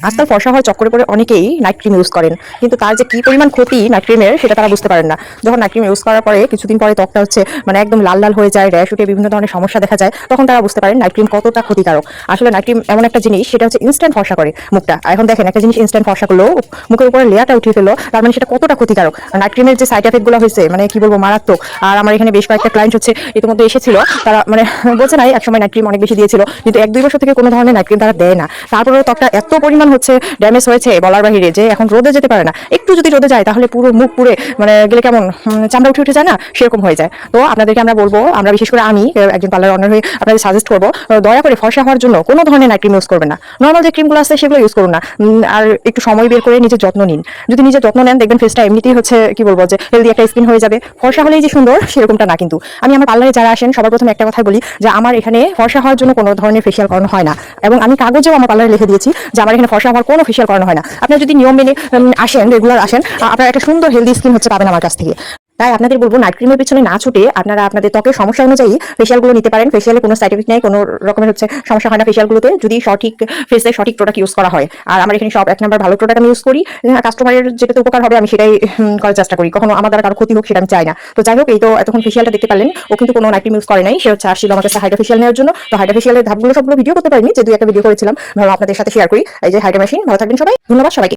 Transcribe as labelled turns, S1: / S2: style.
S1: আজকাল ফর্সা হওয়ার চক্করে পড়ে অনেকেই নাইট ক্রিম ইউজ করেন, কিন্তু তার যে কি পরিমাণ ক্ষতি নাইট ক্রিমের সেটা তারা বুঝতে পারেন না। যখন নাইট ক্রিম ইউজ করার পরে কিছুদিন পরে ত্বকটা মানে একদম লাল লাল হয়ে যায়, র্যাশ উঠে বিভিন্ন ধরনের সমস্যা দেখা যায়, তখন তারা বুঝতে পারেন নাইট ক্রিম কতটা ক্ষতিকারক। আসলে নাইট ক্রিম এমন একটা জিনিস, সেটা হচ্ছে ইনস্ট্যান্ট ফর্সা করে মুখটা। এখন দেখেন, একটা জিনিস ইনস্ট্যান্ট ফর্সা করলো, মুখের উপরে লেয়ারটা উঠিয়ে ফেলো, তার মানে সেটা কতটা ক্ষতিকারক। নাইট ক্রিমের যে সাইড এফেক্ট গুলো হয়েছে, কি বলবো, মারাত্মক। আর আমার এখানে বেশ কয়েকটা ক্লায়েন্ট ইতিমধ্যে এসেছিল, তারা বলছে না একসময় নাইট ক্রিম অনেক বেশি দিয়েছিল, কিন্তু 1-2 বছর থেকে কোনো ধরনের নাইট ক্রিম তারা দেয় না। তারপরেও ত্বকটা এত পরিমাণ ড্যামেজ হয়েছে বলার বাহিরে, যে এখন রোদে যেতে পারে না। একটু যদি রোদে যায় তাহলে পুরো মুখ পুড়ে গেলে কেমন চামড়া উঠে উঠে যায় না, সেরকম হয়ে যায়। তো আপনাদেরকে আমরা বলবো, আমরা বিশেষ করে আমি একজন পার্লার অনার হয়ে আপনাদের সাজেস্ট করবো, দয়া করে ফর্সা হওয়ার জন্য কোনো ধরনের নাইট ক্রিম ইউজ করবেন না। নর্মাল যে ক্রিমগুলো আছে সেগুলো ইউজ করুন না। আর একটু সময় বের করে নিজের যত্ন নিন। যদি নিজের যত্ন নেন, দেখবেন ফেসটা এমনিতেই কি বলবো, যে হেলদি একটা স্কিন হয়ে যাবে। ফর্সা হলেই যে সুন্দর সেরকমটা না কিন্তু। আমি আমার পার্লারে যারা আসেন সবার প্রথমে একটা কথাই বলি, যে আমার এখানে ফর্সা হওয়ার জন্য কোনো ধরনের ফেশিয়াল করানো হয় না। এবং আমি কাগজেও আমার পার্লারে লিখে দিয়েছি যে আমার এখানে ফর্সা হওয়ার কোনো ফেশিয়াল করানো হয় না। আপনারা যদি নিয়ম মেনে আসেন, রেগুলার আসেন, আপনারা একটা সুন্দর হেলদি স্কিন পাবেন আমার কাছ থেকে। তাই আপনাদের বলবো, নাইট ক্রিমের পিছনে না ছুটে আপনারা আপনাদের ত্বকের সমস্যা অনুযায়ী ফেশিয়ালগুলো নিতে পারেন। ফেশিয়ালে কোনো সাইড এফেক্ট নেই, কোনো রকমের সমস্যা হয় না ফেশিয়ালগুলোতে, যদি সঠিক ফেসে সঠিক প্রোডাক্ট ইউজ করা হয়। আর আমার এখানে সব 1 নাম্বার ভালো প্রোডাক্ট আমি ইউজ করি। কাস্টমারের যেটাতে উপকার হবে আমি সেটাই করার চেষ্টা করি। কখনো আমার দ্বারা কারো ক্ষতি হোক সেটা আমি চাই না। তো যাই হোক, এই তো এতক্ষণ ফেশিয়ালটা দেখতে পারলেন, ও কিন্তু কোনো নাইট ক্রিম ইউজ করে নাই। সে আসছিল আমার কাছে হাইড্রা ফেশিয়াল নেওয়ার জন্য। তো হাইড্রা ফেশিয়ালের ধাপগুলো সবগুলো ভিডিও করতে পারিনি, যে 2-1টা ভিডিও করেছিলাম, ভালো আপনাদের সাথে শেয়ার করি। এই যে হাইড্রা মেশিন। ভালো থাকবেন সবাই, ধন্যবাদ সবাইকে।